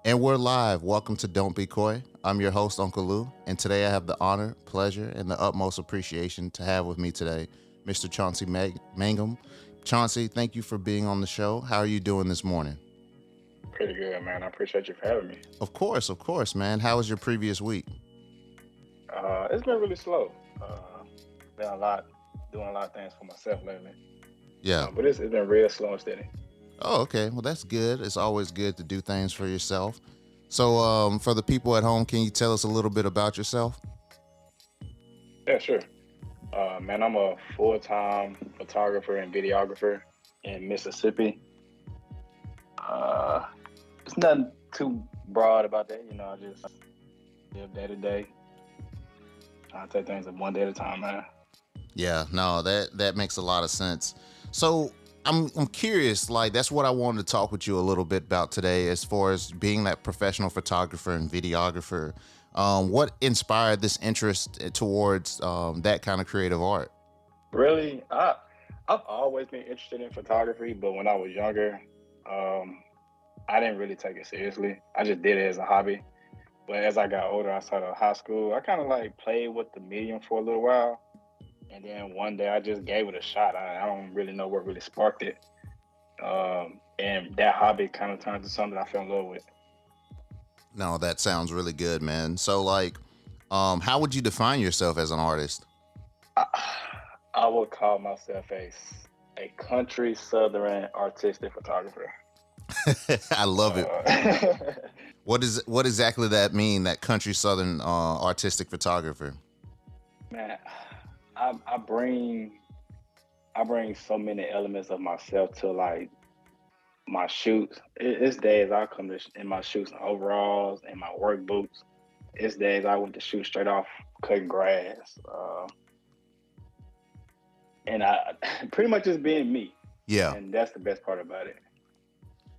And we're live. Welcome to Don't Be Coy. I'm your host, Unkle Lew, and today I have the honor, pleasure, and the utmost appreciation to have with me today Mr. Chauncey Mangum. Chauncey, thank you for being on the show. How are you doing this morning? Pretty good, man. I appreciate you for having me. Of course, man. How was your previous week? It's been really slow. Been doing a lot of things for myself lately. Yeah. But it's been real slow and steady. Oh, okay. Well, that's good. It's always good to do things for yourself. So, for the people at home, can you tell us a little bit about yourself? Yeah, sure. Man, I'm a full-time photographer and videographer in Mississippi. Uh, it's nothing too broad about that, I just live day to day. I take things one day at a time, man. Yeah, no, that makes a lot of sense. So I'm curious, like that's what I wanted to talk with you a little bit about today, as far as being that professional photographer and videographer. What inspired this interest towards that kind of creative art? Really, I've always been interested in photography, but when I was younger, um, I didn't really take it seriously. I just did it as a hobby. But as I got older, I started high school. I kind of like played with the medium for a little while, and then one day I just gave it a shot. I don't really know what really sparked it, and that hobby kind of turned to something I fell in love with. No, that sounds really good, man. So like, how would you define yourself as an artist? I, I would call myself a country southern artistic photographer. I love it. Uh, What exactly that mean? That country southern artistic photographer. man, I I bring so many elements of myself to like my shoots. It's days I come to in my shoots and overalls and my work boots. It's days I went to shoot straight off cutting grass, and I pretty much just being me, Yeah. and that's the best part about it.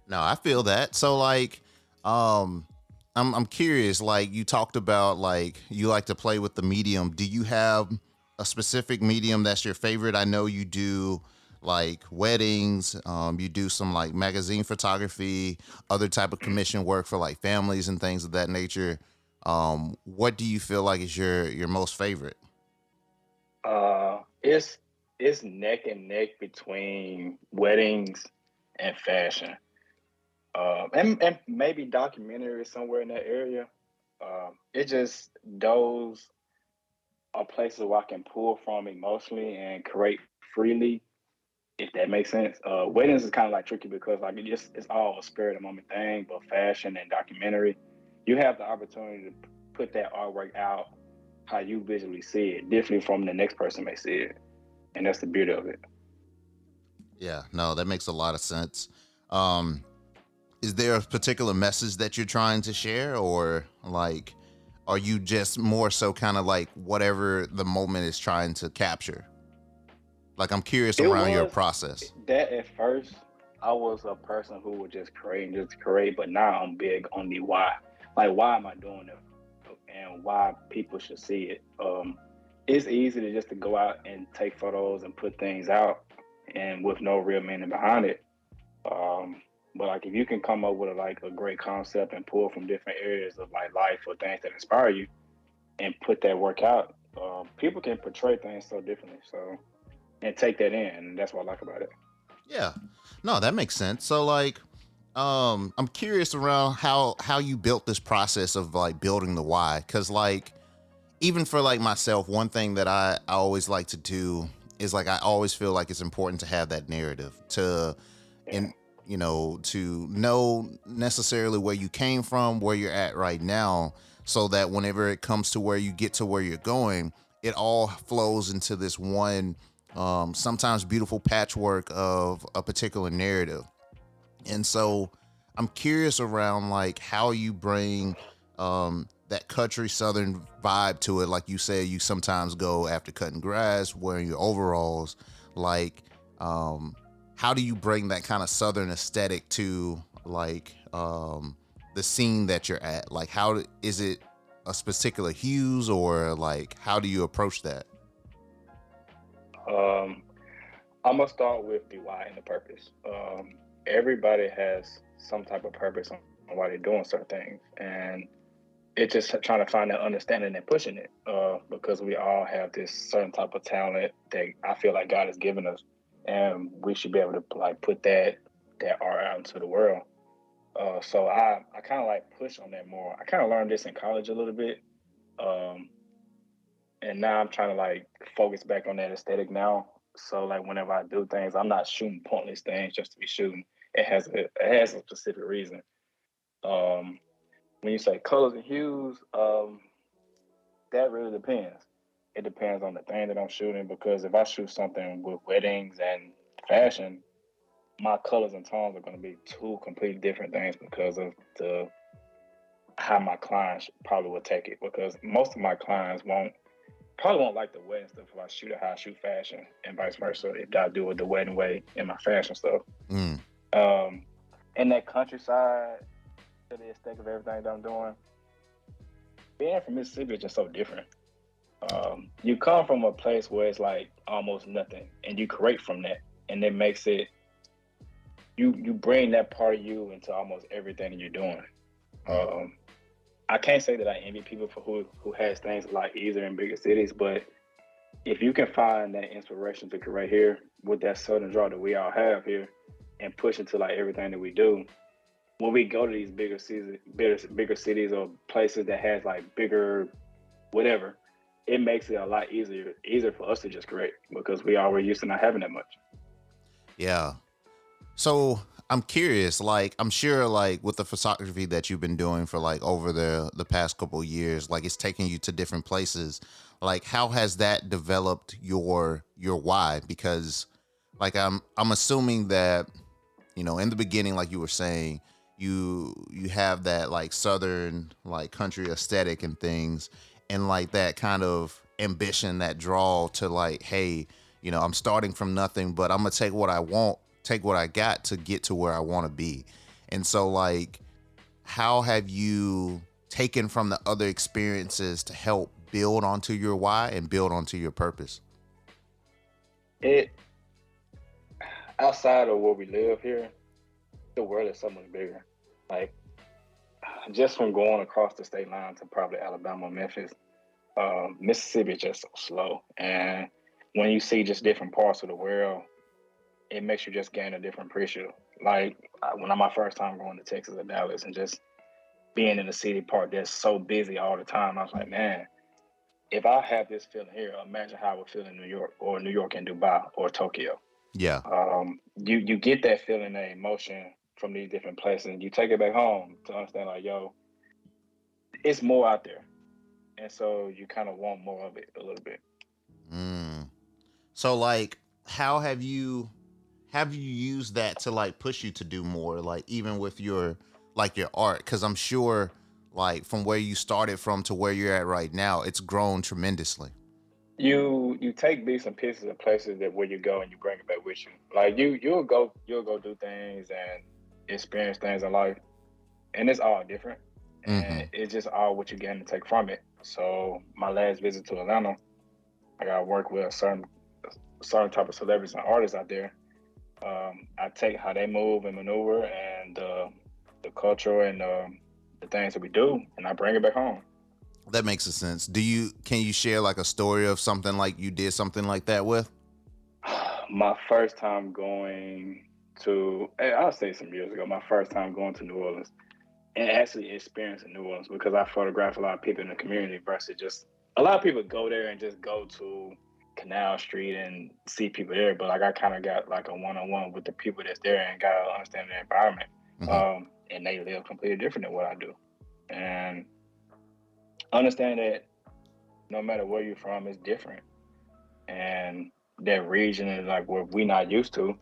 No, I feel that. So like, um, I'm curious. Like you talked about, like you like to play with the medium. Do you have a specific medium that's your favorite? I know you do like weddings. You do some like magazine photography, other type of commission work for like families and things of that nature. What do you feel like is your most favorite? It's neck and neck between weddings and fashion, and maybe documentary somewhere in that area. It just those are places where I can pull from emotionally and create freely, if that makes sense. Weddings is kind of like tricky because like it's all a spirit of the moment thing, but fashion and documentary, you have the opportunity to put that artwork out how you visually see it, differently from the next person may see it, and that's the beauty of it. Yeah, no, that makes a lot of sense. Um, is there a particular message that you're trying to share, or like are you just more so kind of like whatever the moment is trying to capture? Like I'm curious It around your was process. that at first I was a person who would just create, but now I'm big on the why. Like why am I doing it and why people should see it. It's easy to just to go out and take photos and put things out and with no real meaning behind it. Um, but like if you can come up with like a great concept and pull from different areas of like life or things that inspire you and put that work out, people can portray things so differently. So and take that in. And that's what I like about it. Yeah, no, that makes sense. So like, I'm curious around how you built this process of like building the why, because like even for like myself, one thing that I always like to do is like I always feel like it's important to have that narrative to Yeah. and to know necessarily where you came from, where you're at right now, so that whenever it comes to where you get to where you're going, it all flows into this one sometimes beautiful patchwork of a particular narrative. And so I'm curious around like how you bring that country southern vibe to it. Like you said, you sometimes go after cutting grass, wearing your overalls. Like, how do you bring that kind of southern aesthetic to like the scene that you're at? Like, is it a particular hues, or like how do you approach that? Um, I'm gonna start with the why and the purpose. Everybody has some type of purpose on why they're doing certain things, and it's just trying to find that understanding and pushing it. Because we all have this certain type of talent that I feel like God has given us, and we should be able to like put that art out into the world. So I kind of like push on that more. I kind of learned this in college a little bit, um, and now I'm trying to like focus back on that aesthetic now. So like whenever I do things, I'm not shooting pointless things just to be shooting. It has a specific reason. Um, when you say colors and hues, that really depends. It depends on the thing that I'm shooting because if I shoot something with weddings and fashion, my colors and tones are going to be two completely different things because of the how my clients probably will take it. Because most of my clients won't like the wedding stuff if I shoot it how I shoot fashion, and vice versa if I do it the wedding way in my fashion stuff. Mm. Um, in that countryside, to the aesthetic of everything that I'm doing, being from Mississippi is just so different. You come from a place where it's like almost nothing, and you create from that, and it makes it you bring that part of you into almost everything that you're doing. Mm. Um, I can't say that I envy people for who has things a lot easier in bigger cities, but if you can find that inspiration to create here with that southern draw that we all have here, and push into like everything that we do, when we go to these bigger cities or places that has like bigger whatever, it makes it a lot easier for us to just create because we already used to not having that much. Yeah. So I'm curious, like I'm sure like with the photography that you've been doing for like over the past couple of years, like it's taking you to different places. Like how has that developed your why? Because like I'm assuming that, in the beginning, like you were saying, you have that like southern like country aesthetic and things, and like that kind of ambition, that draw to like, hey, I'm starting from nothing, but I'm gonna take what I want, take what I got to get to where I want to be. And so like, how have you taken from the other experiences to help build onto your why and build onto your purpose? It outside of where we live here, the world is so much bigger. Like just from going across the state line to probably Alabama, Memphis, Mississippi is just so slow. And when you see just different parts of the world, it makes you just gain a different appreciation. Like when I'm my first time going to Texas or Dallas and just being in the city part that's so busy all the time, I was like, man, if I have this feeling here, imagine how I would feel in New York or New York and Dubai or Tokyo. Yeah. You get that feeling, that emotion from these different places, and you take it back home to understand, like, yo, it's more out there, and so you kind of want more of it a little bit. Mm. So like, how have you used that to like push you to do more, like even with your art? Because I'm sure like from where you started from to where you're at right now, it's grown tremendously. You take bits and pieces of places that where you go and you bring it back with you. Like you'll go do things and experience things in life, and it's all different, and Mm-hmm. it's just all what you gain to take from it. So my last visit to Atlanta, I got to work with a certain type of celebrities and artists out there. I take how they move and maneuver and the culture and the things that we do, and I bring it back home. That makes a sense. Can you share like a story of something like you did something like that with? My first time going I'll say some years ago, my first time going to New Orleans and actually experiencing New Orleans because I photograph a lot of people in the community versus just a lot of people go there and just go to Canal Street and see people there, but like I kind of got like a one-on-one with the people that's there and got to understand the environment. Mm-hmm. And they live completely different than what I do, and understand that no matter where you're from, it's different, and that region is like what we not used to.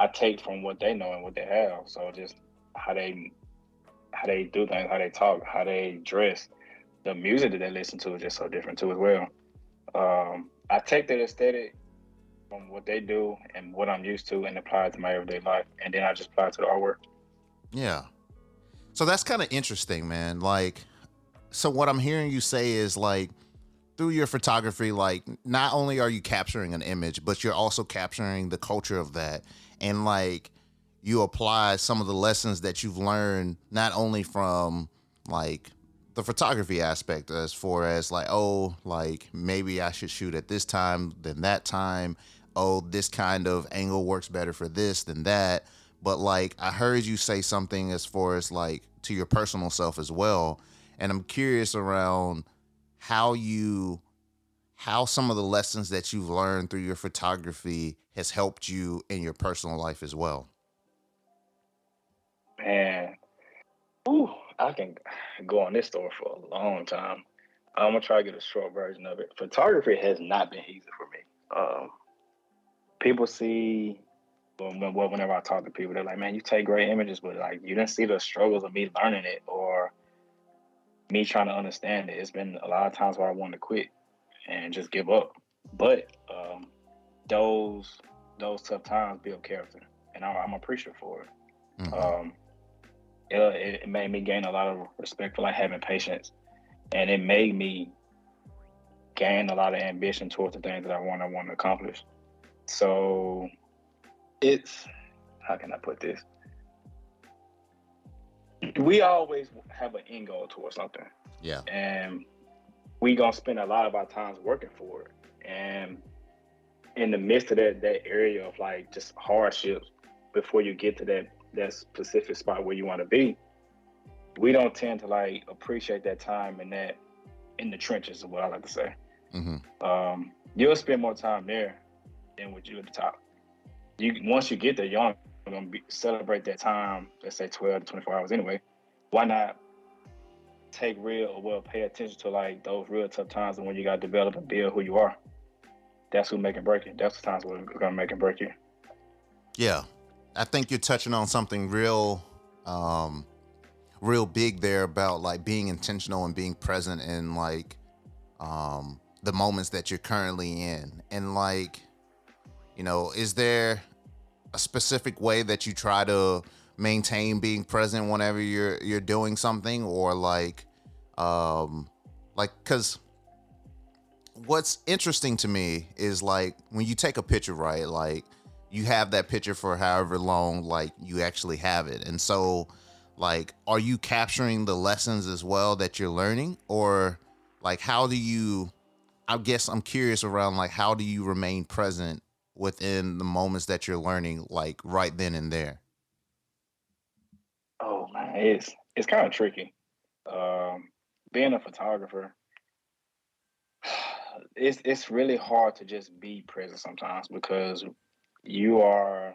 I take from what they know and what they have, so just how they do things, how they talk, how they dress, the music that they listen to is just so different too as well. I take that aesthetic from what they do and what I'm used to and apply it to my everyday life, and then I just apply it to the artwork. Yeah. So that's kind of interesting, man. Like, so what I'm hearing you say is like through your photography, like not only are you capturing an image, but you're also capturing the culture of that, and like you apply some of the lessons that you've learned not only from like the photography aspect as far as like, oh, like maybe I should shoot at this time than that time, oh, this kind of angle works better for this than that. But like I heard you say something as far as like to your personal self as well, and I'm curious around how you how some of the lessons that you've learned through your photography has helped you in your personal life as well. Man, ooh, I can go on this story for a long time. I'm gonna try to get a short version of it. Photography has not been easy for me. People see whenever I talk to people, they're like, "Man, you take great images, but like you didn't see the struggles of me learning it or me trying to understand it." It's been a lot of times where I wanted to quit and just give up. But those those tough times build character, and I'm appreciative for it. Hmm. Um, it made me gain a lot of respect for like having patience, and it made me gain a lot of ambition towards the things that I want to accomplish. So it's how can I put this? We always have an end goal towards something, Yeah. and we gonna spend a lot of our times working for it. And in the midst of that area of like just hardships before you get to that specific spot where you want to be, we don't tend to like appreciate that time and that in the trenches is what I like to say. Hmm. You'll spend more time there than with you at the top. You once you get there, you're gonna celebrate that time. Let's say 12 to 24 hours anyway. Why not take real well pay attention to like those real tough times and when you got to develop and build who you are. That's who make and break it. That's the times where we're gonna make and break you. Yeah. I think you're touching on something um, real big there about like being intentional and being present in like the moments that you're currently in. And like, is there a specific way that you try to maintain being present whenever you're doing something, or um like cuz what's interesting to me is like when you take a picture, right? Like you have that picture for however long like you actually have it. And so like are you capturing the lessons as well that you're learning, or like how do you I guess I'm curious around like how do you remain present within the moments that you're learning like right then and there? Oh man, it's kind of tricky. Um, Being a photographer, it's really hard to just be present sometimes because you are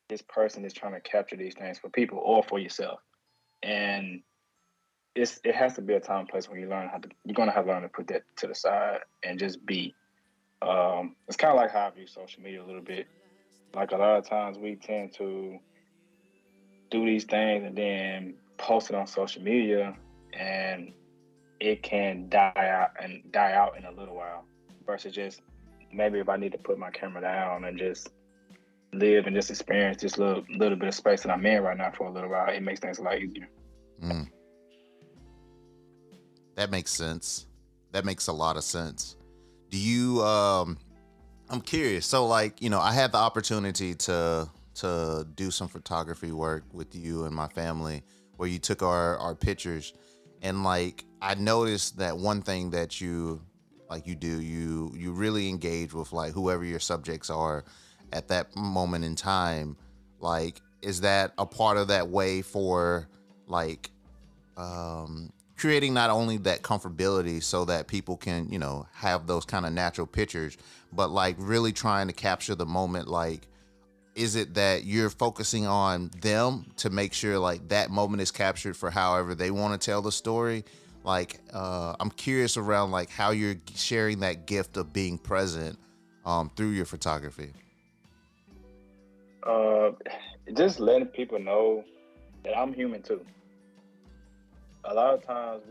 this person that's trying to capture these things for people or for yourself. And it has to be a time and place where you learn how to you're gonna have to learn to put that to the side and just be. It's kind of like how I view social media a little bit. Like a lot of times we tend to do these things and then post it on social media, and it can die out in a little while. Versus just maybe if I need to put my camera down and just live and just experience this little bit of space that I'm in right now for a little while, it makes things a lot easier. Mm, that makes sense. That makes a lot of sense. Do you I'm curious. So like, I had the opportunity to do some photography work with you and my family where you took our pictures, and like I noticed that one thing that you do, you really engage with like whoever your subjects are at that moment in time. Like is that a part of that way for like creating not only that comfortability so that people can, have those kind of natural pictures, but like really trying to capture the moment? Like, is it that you're focusing on them to make sure like that moment is captured for however they want to tell the story? Like, I'm curious around like how you're sharing that gift of being present through your photography. Uh, just letting people know that I'm human too. A lot of times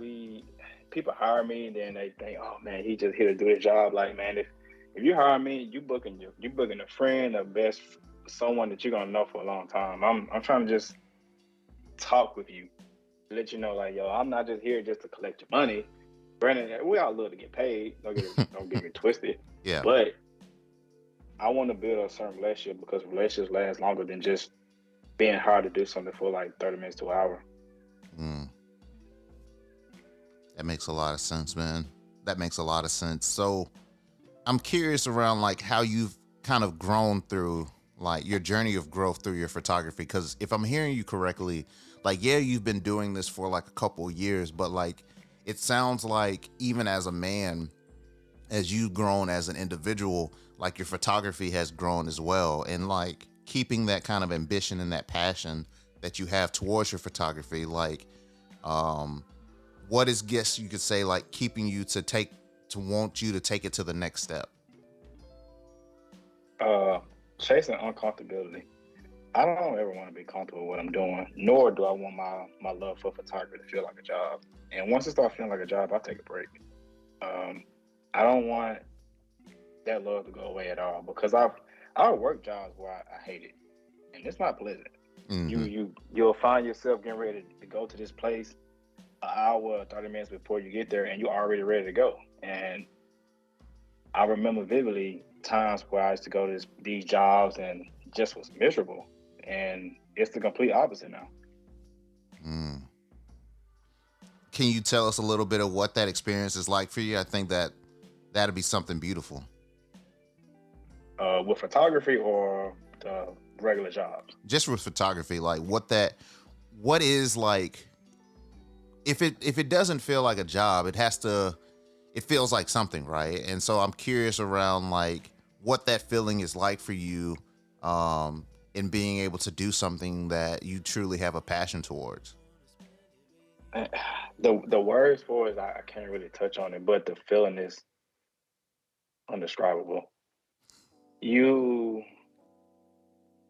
people hire me and then they think, oh man, he just here to do his job. Like man, if you hire me, you booking a friend, a best someone that you're gonna know for a long time. I'm trying to just talk with you, let you know like yo, I'm not just here just to collect your money. Granted, we all love to get paid. Don't get me twisted. Yeah. But I want to build a certain relationship because relationships last longer than just being hard to do something for like 30 minutes to an hour. Mm, that makes a lot of sense, man. That makes a lot of sense. So I'm curious around like how you've kind of grown through like your journey of growth through your photography. Cause if I'm hearing you correctly, like, yeah, you've been doing this for like a couple of years, but like, it sounds like even as a man, as you've grown as an individual, like your photography has grown as well. And like keeping that kind of ambition and that passion that you have towards your photography, like, um, what is, guess you could say, like keeping you to want you to take it to the next step? Uh, Chasing uncomfortability. I don't ever want to be comfortable with what I'm doing, nor do I want my love for photography to feel like a job. And once it starts feeling like a job, I take a break. Um, I don't want that love to go away at all because I've worked jobs where I hate it, and it's not pleasant. Mm-hmm. You'll find yourself getting ready to go to this place an hour, 30 minutes before you get there, and you're already ready to go. And I remember vividly times where I used to go to these jobs and just was miserable. And it's the complete opposite now. Mm. Can you tell us a little bit of what that experience is like for you? I think that that'd be something beautiful. With photography or the regular jobs. Just with photography, like what is like, if it doesn't feel like a job, it feels like something, right? And so I'm curious around like what that feeling is like for you, um, in being able to do something that you truly have a passion towards. The words for it, I can't really touch on it, but the feeling is undescribable. You,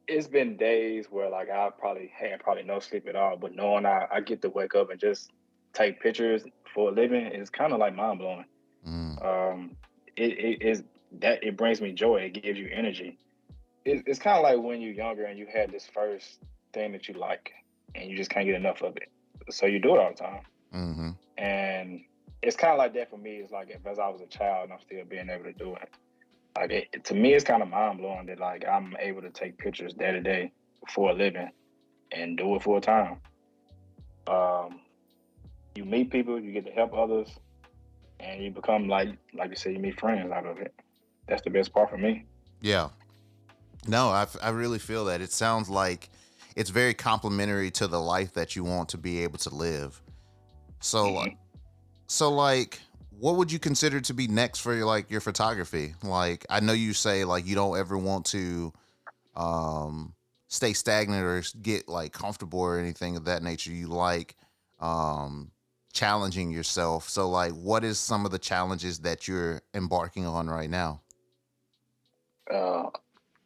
it's been days where like I probably had probably no sleep at all, but knowing I get to wake up and just take pictures for a living is kind of like mind blowing. Mm, Um, it is that it brings me joy. It gives you energy. It's kind of like when you're younger and you had this first thing that you like, and you just can't get enough of it, so you do it all the time. mm-hmm. And it's kind of like that for me. It's like if as I was a child and I'm still being able to do it. Like to me, it's kind of mind blowing that like I'm able to take pictures day to day for a living and do it full time. Um, you meet people, you get to help others, and you become like you said, you meet friends out of it. That's the best part for me. Yeah. No, I really feel that. It sounds like it's very complimentary to the life that you want to be able to live. So, Hmm. so like, what would you consider to be next for your like your photography? Like, I know you say like you don't ever want to um stay stagnant or get like comfortable or anything of that nature. You like um challenging yourself. So, like, what is some of the challenges that you're embarking on right now? Uh,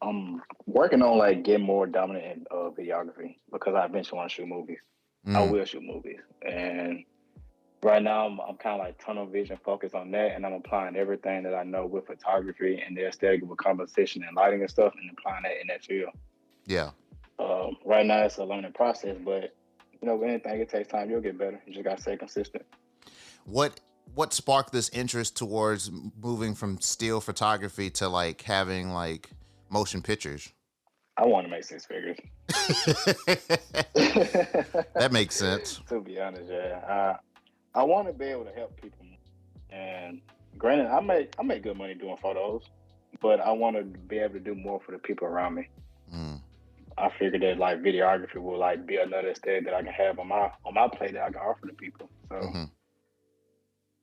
I'm working on like getting more dominant in videography because I eventually want to shoot movies. I Mm, will shoot movies, and right now I'm kind of like tunnel vision focused on that, and I'm applying everything that I know with photography and the aesthetic with composition and lighting and stuff, and applying that in that field. yeah. Right now it's a learning process, but with anything it takes time. You'll get better. You just gotta stay consistent. what what sparked this interest towards moving from still photography to like having like motion pictures? I want to make six figures. That makes sense. To be honest, yeah, I want to be able to help people. And granted, I make good money doing photos, but I want to be able to do more for the people around me. Mm, I figured that like videography will like be another aesthetic that I can have on my plate that I can offer to people. So hmm.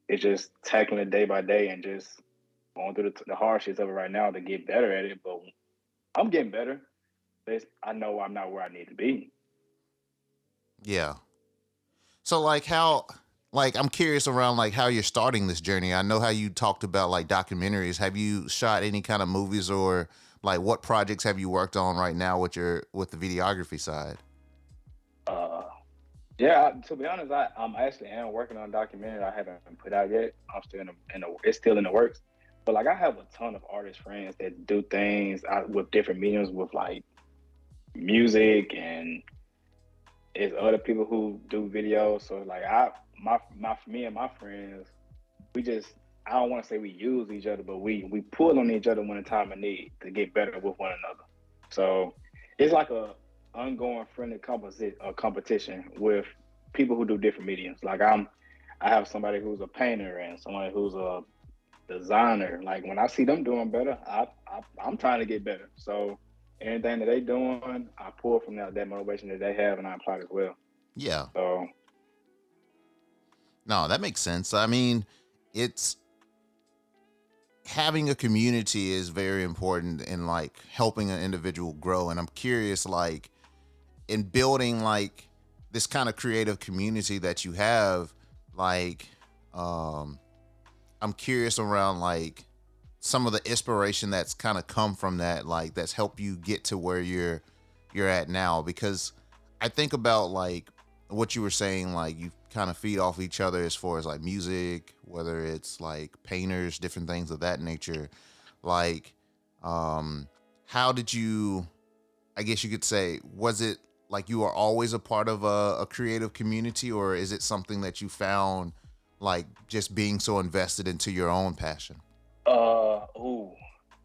it's just tackling it day by day and just going through the hardships of it right now to get better at it. But I'm getting better. I know I'm not where I need to be. Yeah. So like how, like I'm curious around like how you're starting this journey. I know how you talked about like documentaries. Have you shot any kind of movies, or like what projects have you worked on right now with the videography side? Uh, yeah, to be honest, I'm actually am working on a documentary I haven't put out yet. I'm still it's still in the works. But like I have a ton of artist friends that do things with different mediums with like music and it's other people who do videos. So like me and my friends we just, I don't want to say we use each other, but we pull on each other when the time of need to get better with one another. So it's like a ongoing friendly competition with people who do different mediums. Like I have somebody who's a painter and somebody who's a designer. Like when I see them doing better, I'm trying to get better. So anything that they doing, I pull from that motivation that they have, and I apply it as well. Yeah. So No, that makes sense. I mean, it's having a community is very important in like helping an individual grow. And I'm curious, like in building like this kind of creative community that you have, like, um, I'm curious around like some of the inspiration that's kind of come from that, like that's helped you get to where you're at now. Because I think about like what you were saying, like you kind of feed off each other as far as like music, whether it's like painters, different things of that nature. Like, um, how did you? I guess you could say, was it like you are always a part of a creative community, or is it something that you found like just being so invested into your own passion? ooh,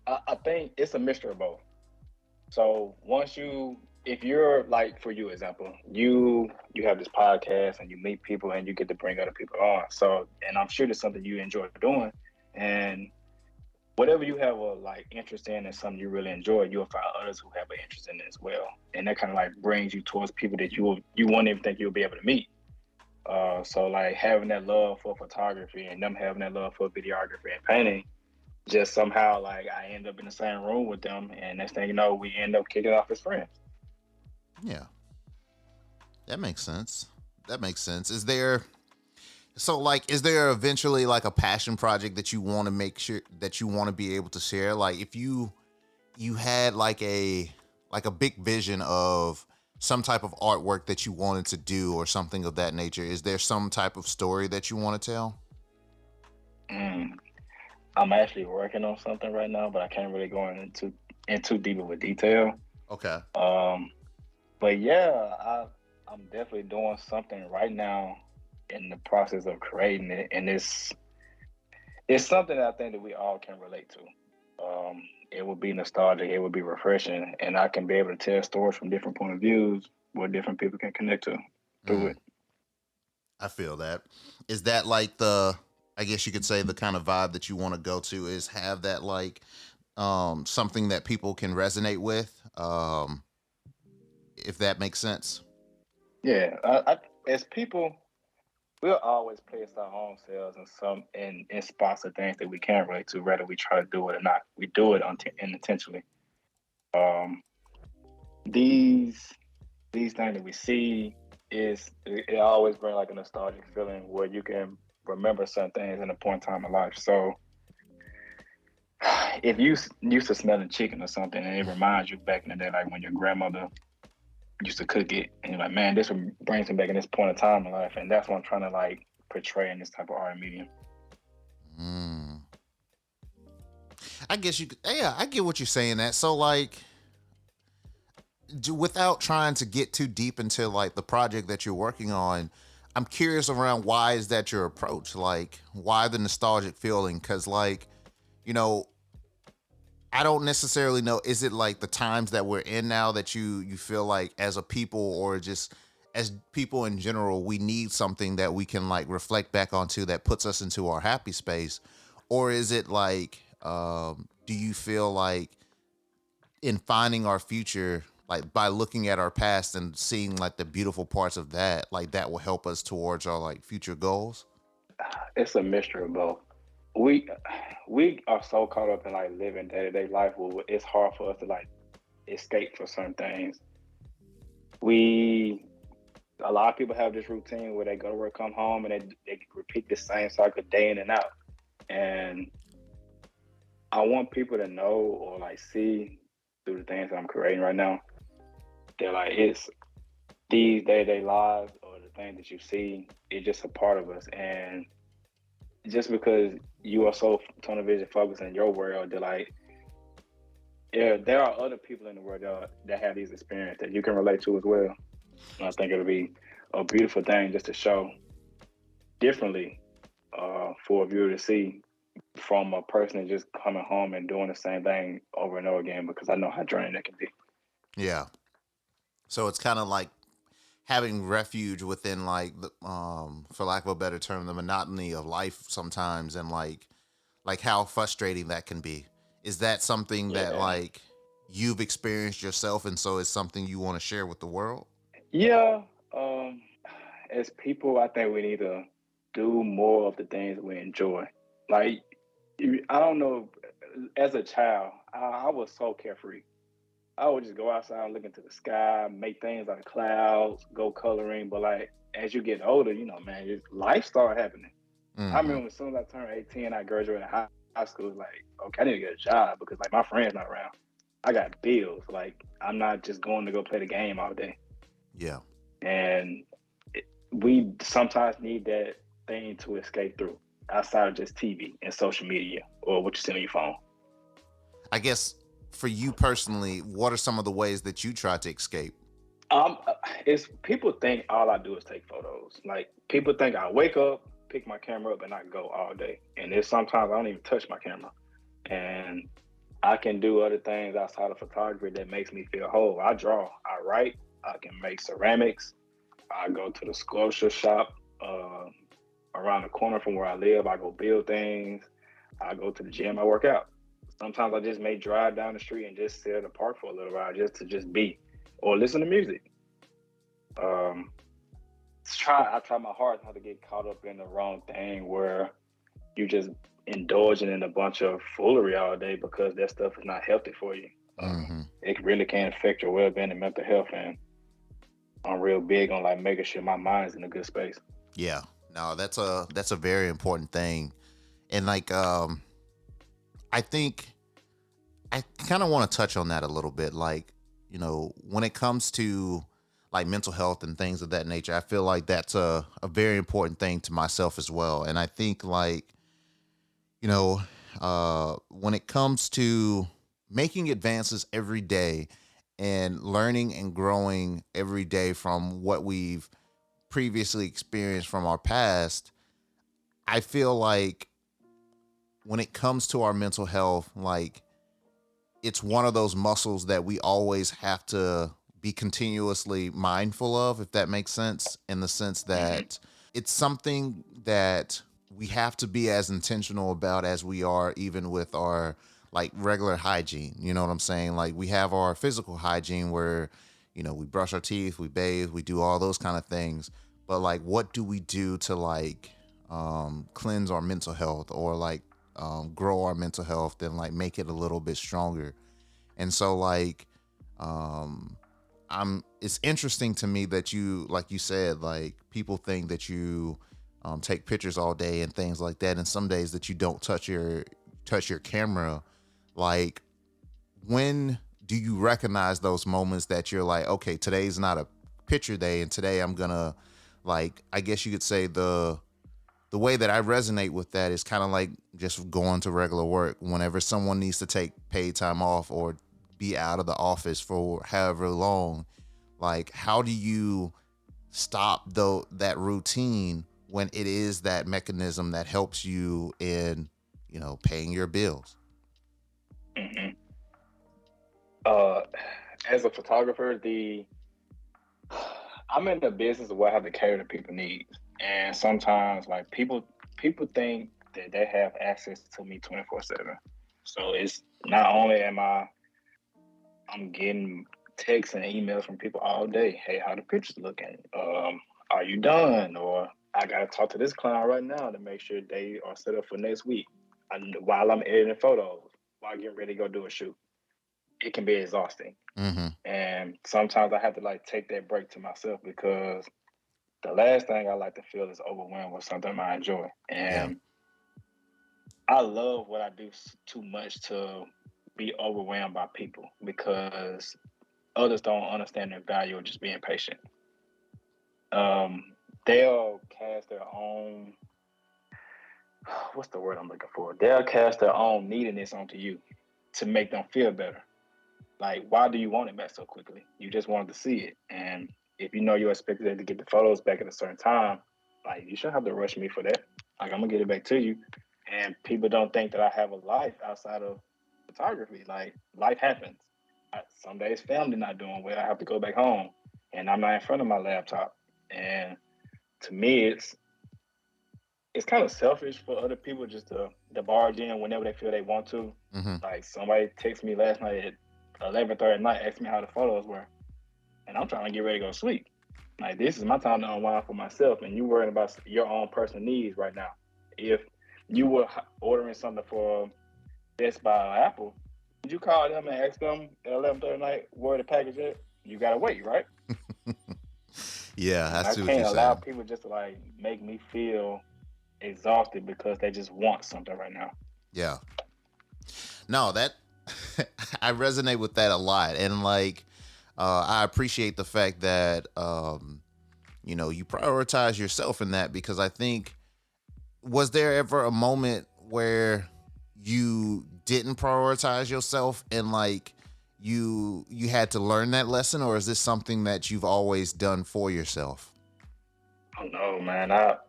I think it's a mixture of both. So once you, if you're like, for you example, you have this podcast and you meet people and you get to bring other people on. So, and I'm sure it's something you enjoy doing, and whatever you have a like interest in and something you really enjoy, you'll find others who have an interest in it as well, and that kind of like brings you towards people that you won't even think you'll be able to meet. So like having that love for photography and them having that love for videography and painting, just somehow like I end up in the same room with them, and next thing you know, we end up kicking off as friends. Yeah, that makes sense. That makes sense. Is there so like is there eventually like a passion project that you want to make sure that you want to be able to share? Like if you had like a big vision of some type of artwork that you wanted to do or something of that nature, is there some type of story that you want to tell? Mm. I'm actually working on something right now, but I can't really go in too deep of a detail. Okay. Um, but yeah, I'm definitely doing something right now in the process of creating it, and it's something that I think that we all can relate to. It would be nostalgic, it would be refreshing, and I can be able to tell stories from different point of views where different people can connect to through Mm, it. I feel that. Is that like the I guess you could say the kind of vibe that you want to go to is have that like something that people can resonate with, if that makes sense. Yeah, as people, we'll always place our own selves in some in spots of things that we can't relate to, whether we try to do it or not. We do it unintentionally. Um, these these things that we see it always brings like a nostalgic feeling where you can remember some things in a point in time in life. So if you used to smelling chicken or something and it reminds you back in the day, like when your grandmother used to cook it, and you're like, man, this brings me back in this point of time in life, and that's what I'm trying to like portray in this type of art medium. Mm. I guess you could, yeah, I get what you're saying that. So like without trying to get too deep into like the project that you're working on, I'm curious around why is that your approach? Like why the nostalgic feeling? Cause like, you know, I don't necessarily know. Is it like the times that we're in now that you feel like as a people or just as people in general, we need something that we can like reflect back onto that puts us into our happy space? Or is it like do you feel like in finding our future, like by looking at our past and seeing like the beautiful parts of that, like that will help us towards our like future goals? It's a mixture of both. We we are so caught up in like living day to day life where it's hard for us to like escape for certain things. We A lot of people have this routine where they go to work, come home, and they repeat the same cycle day in and out. And I want people to know or like see through the things that I'm creating right now that like it's these day to day lives or the things that you see, it's just a part of us. And just because you are so tunnel vision focused in your world, that like yeah, there are other people in the world that have these experiences that you can relate to as well. And I think it'll be a beautiful thing just to show differently for a viewer to see from a person that's just coming home and doing the same thing over and over again because I know how draining that can be. Yeah. So it's kind of like having refuge within like the for lack of a better term, the monotony of life sometimes, and like how frustrating that can be. Is that something that Yeah. like you've experienced yourself, and so it's something you want to share with the world? Yeah. Um, as people, I think we need to do more of the things we enjoy. Like, I don't know, as a child, I was so carefree. I would just go outside and look into the sky, make things out of clouds, go coloring. But like, as you get older, man, life start happening. I Mm-hmm. remember as soon as I turned 18, I graduated high school. It's like, okay, I need to get a job because like my friends not around. I got bills. Like, I'm not just going to go play the game all day. Yeah. And we sometimes need that thing to escape through outside of just TV and social media or what you see on your phone. I guess for you personally, what are some of the ways that you try to escape? Um, it's people think all I do is take photos. Like people think I wake up, pick my camera up, and I go all day. And there's sometimes I don't even touch my camera, and I can do other things outside of photography that makes me feel whole. I draw, I write, I can make ceramics. I go to the sculpture shop around the corner from where I live. I go build things. I go to the gym. I work out. Sometimes I just may drive down the street and just sit at the park for a little while just to just be or listen to music. Um, I try my hardest not to get caught up in the wrong thing where you just indulging in a bunch of foolery all day because that stuff is not healthy for you. Mm-hmm. It really can affect your well-being and mental health, and I'm real big on like making sure my mind's in a good space. Yeah. No, that's a very important thing. And like I think I kind of want to touch on that a little bit. Like, when it comes to like mental health and things of that nature, I feel like that's a very important thing to myself as well. And I think like, you know, when it comes to making advances every day and learning and growing every day from what we've previously experienced from our past, I feel like when it comes to our mental health, like it's one of those muscles that we always have to be continuously mindful of, if that makes sense, in the sense Hmm. that it's something that we have to be as intentional about as we are even with our like regular hygiene. You know what I'm saying? Like we have our physical hygiene where, we brush our teeth, we bathe, we do all those kind of things. But like what do we do to like cleanse our mental health or like grow our mental health and like make it a little bit stronger? And so like um it's interesting to me that you, like you said, like people think that you take pictures all day and things like that, and some days that you don't touch your camera. Like, when do you recognize those moments that you're like, okay, today's not a picture day, and today I'm gonna, like, I guess you could say the way that I resonate with that is kind of like just going to regular work. Whenever someone needs to take paid time off or be out of the office for however long, like how do you stop though that routine when it is that mechanism that helps you in, paying your bills? Hmm. Uh, as a photographer, the I'm in the business of what I have to cater to people's needs, and sometimes like people think that they have access to me 24/7. So it's not only I'm getting texts and emails from people all day. Hey, how the pictures looking? Are you done? Or I gotta talk to this client right now to make sure they are set up for next week. While I'm editing photos, while getting ready to go do a shoot, it can be exhausting. Mm-hmm. And sometimes I have to like take that break to myself because the last thing I like to feel is overwhelmed with something I enjoy. Yeah. And I love what I do too much to be overwhelmed by people because others don't understand the value of just being patient. Um, they'll cast their own, what's the word I'm looking for? They'll cast their own neediness onto you to make them feel better. Like, why do you want it back so quickly? You just wanted to see it. And if you know you're expected to get the photos back at a certain time, like, you shouldn't have to rush me for that. Like, I'm gonna get it back to you. And people don't think that I have a life outside of photography. Like, life happens. Some days family not doing well. I have to go back home, and I'm not in front of my laptop. And to me, it's kind of selfish for other people just to barge in whenever they feel they want to. Mm-hmm. Like, somebody texted me last night at 11:30 at night, asked me how the photos were, and I'm trying to get ready to go sleep. Like, this is my time to unwind for myself, and you worrying about your own personal needs right now. If you were ordering something for Best Buy or Apple, did you call them and ask them at 11:30 at night where the package is? You gotta wait, right? Yeah, I And I see what you're can't allow saying. people just to like make me feel exhausted because they just want something right now. Yeah. No, that I resonate with that a lot, and like, I appreciate the fact that you prioritize yourself in that, because I think, was there ever a moment where you didn't prioritize yourself, and like you had to learn that lesson, or is this something that you've always done for yourself? I don't know, man. I've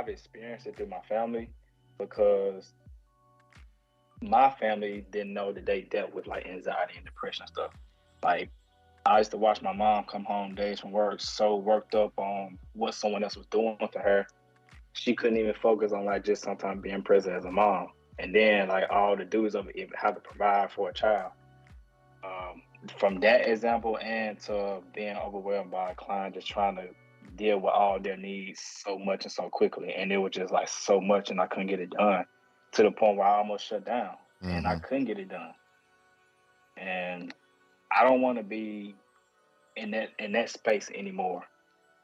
experienced it through my family because my family didn't know that they dealt with like anxiety and depression and stuff. Like, I used to watch my mom come home days from work so worked up on what someone else was doing to her, she couldn't even focus on like just sometimes being present as a mom. And then like all the duties of it, how to provide for a child. Um, from that example and to being overwhelmed by a client just trying to deal with all their needs so much and so quickly, and it was just like so much, and I couldn't get it done to the point where I almost shut down, and I Mm-hmm. couldn't get it done. And I don't want to be in that space anymore.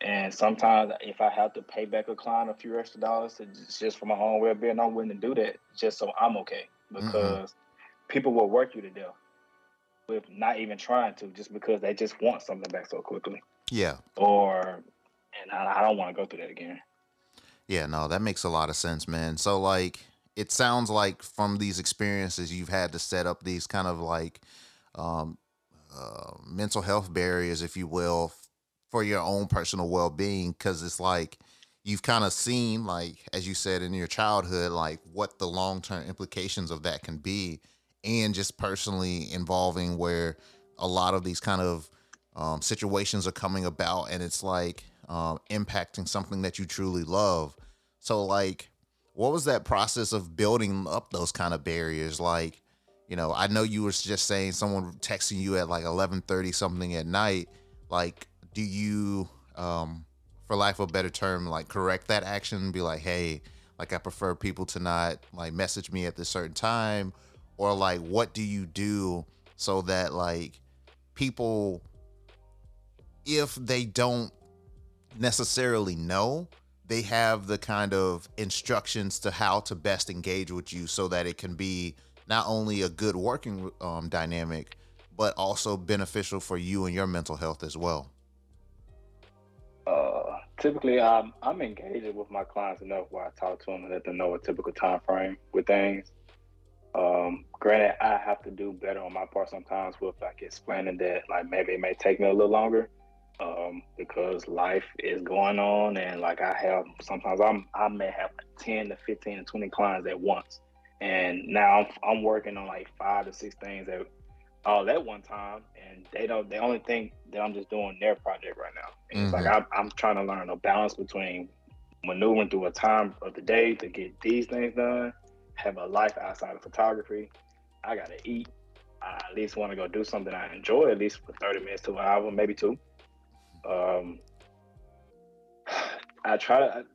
And sometimes, if I have to pay back a client a few extra dollars just for my own well being, I'm willing to do that just so I'm okay. Mm-hmm. Because people will work you to death with not even trying to, just because they just want something back so quickly. Yeah. And I don't want to go through that again. Yeah, no, that makes a lot of sense, man. So like, it sounds like from these experiences you've had to set up these kind of like um mental health barriers, if you will, for your own personal well-being, because it's like you've kind of seen, like as you said, in your childhood, like what the long-term implications of that can be, and just personally involving where a lot of these kind of situations are coming about, and it's like impacting something that you truly love. So like, what was that process of building up those kind of barriers? Like, I know you were just saying someone texting you at like 11:30 something at night. Like, do you, for lack of a better term, like correct that action and be like, hey, like I prefer people to not like message me at this certain time, or like what do you do so that like people, if they don't necessarily know, they have the kind of instructions to how to best engage with you so that it can be not only a good working dynamic, but also beneficial for you and your mental health as well. Typically, I'm engaging with my clients enough where I talk to them and let them know a typical time frame with things. Granted, I have to do better on my part sometimes with like explaining that like maybe it may take me a little longer, because life is going on, and like I have sometimes I may have like 10 to 15 to 20 clients at once, and now I'm working on like 5 to 6 things at all at one time, and they only think that I'm just doing their project right now, and it's like Mm-hmm. I'm trying to learn a balance between maneuvering through a time of the day to get these things done, have a life outside of photography. I gotta eat. I at least want to go do something I enjoy at least for 30 minutes to an hour, maybe two. Um, I try to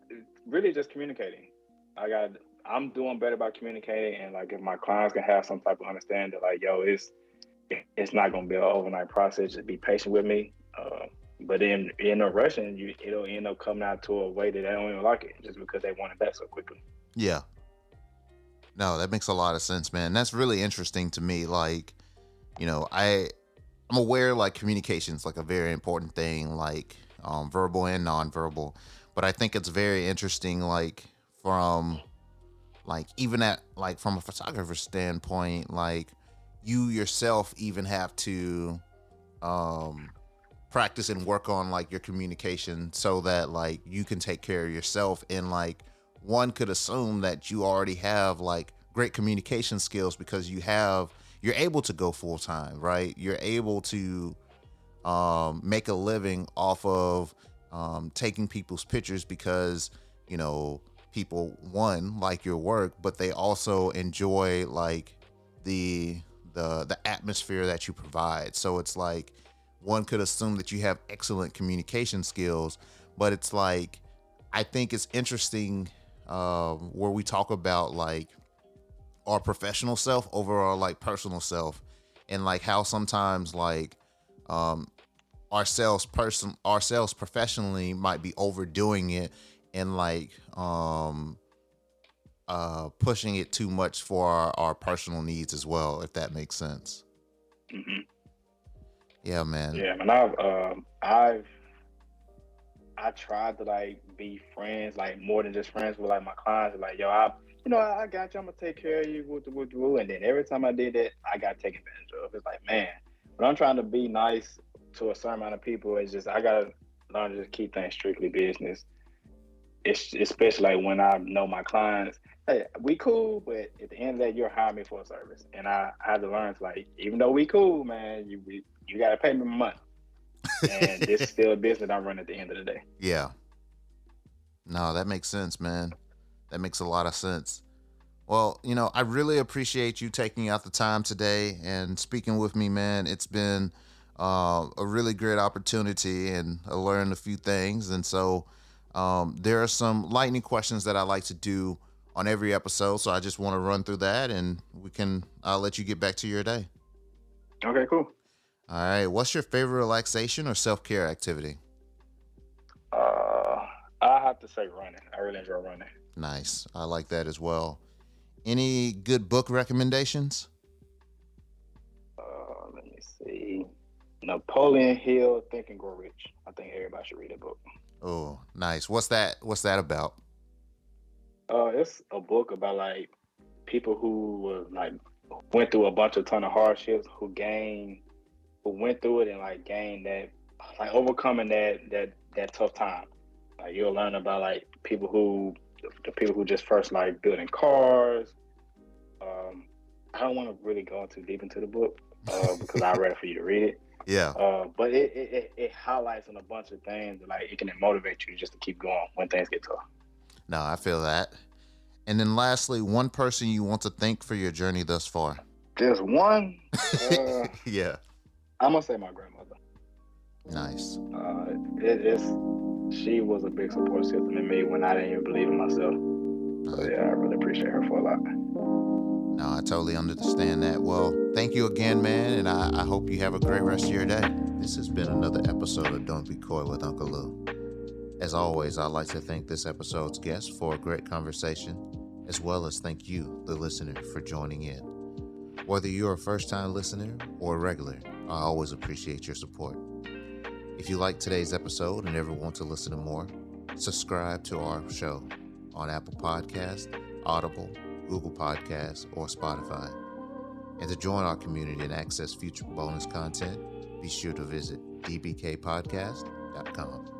really just communicating. I got. I'm doing better by communicating, and like if my clients can have some type of understanding that like, yo, it's not gonna be an overnight process. Just be patient with me. But in a rushing, it'll end up coming out to a way that they don't even like it, just because they want it back so quickly. Yeah. No, that makes a lot of sense, man. That's really interesting to me. Like, I'm aware like communication is like a very important thing, like verbal and nonverbal. But I think it's very interesting, like from like even at like from a photographer's standpoint, like you yourself even have to um practice and work on like your communication so that like you can take care of yourself. And like one could assume that you already have like great communication skills because you're able to go full time, right? You're able to make a living off of taking people's pictures because you know people one like your work, but they also enjoy like the the atmosphere that you provide. So it's like one could assume that you have excellent communication skills, but it's like I think it's interesting where we talk about like our professional self over our like personal self, and like how sometimes like um ourselves professionally might be overdoing it and like pushing it too much for our personal needs as well, if that makes sense. Hmm. Yeah, man. Yeah, and I tried to like be friends, like more than just friends with like my clients. Like, yo, I got you. I'm gonna take care of you. Woo. And then every time I did that, I got taken advantage of. It's like, man, when I'm trying to be nice to a certain amount of people, it's just I gotta learn to just keep things strictly business. It's especially like when I know my clients. Hey, we cool, but at the end of the day, you're hiring me for a service, and I had to learn to like, even though we cool, man, you gotta pay me my money, and this is still a business I'm running at the end of the day. Yeah. No, that makes sense, man. That makes a lot of sense. Well, I really appreciate you taking out the time today and speaking with me, man. It's been a really great opportunity, and I learned a few things. And so there are some lightning questions that I like to do on every episode. So I just want to run through that, and I'll let you get back to your day. Okay, cool. All right. What's your favorite relaxation or self care activity? Uh, I have to say running. I really enjoy running. Nice. I like that as well. Any good book recommendations? Let me see. Napoleon Hill, Think and Grow Rich. I think everybody should read that book. Oh, nice. What's that about? It's a book about like people who like went through a bunch of ton of hardships, who went through it and like gained that, like overcoming that tough time. Like you'll learn about like the people who just first like building cars. Um, I don't want to really go too deep into the book because I read it for you to read it. Yeah. But it highlights on a bunch of things that, like it can motivate you just to keep going when things get tough. No, I feel that. And then lastly, one person you want to thank for your journey thus far. Just one. Yeah. I'm gonna say my grandmother. Nice. It's she was a big support system in me when I didn't even believe in myself. So yeah, I really appreciate her for a lot. No, I totally understand that. Well, thank you again, man, and I hope you have a great rest of your day. This has been another episode of Don't Be Coy with Unkle Lew. As always, I'd like to thank this episode's guest for a great conversation, as well as thank you, the listener, for joining in. Whether you're a first-time listener or a regular, I always appreciate your support. If you like today's episode and ever want to listen to more, subscribe to our show on Apple Podcasts, Audible, Google Podcasts, or Spotify. And to join our community and access future bonus content, be sure to visit dbkpodcast.com.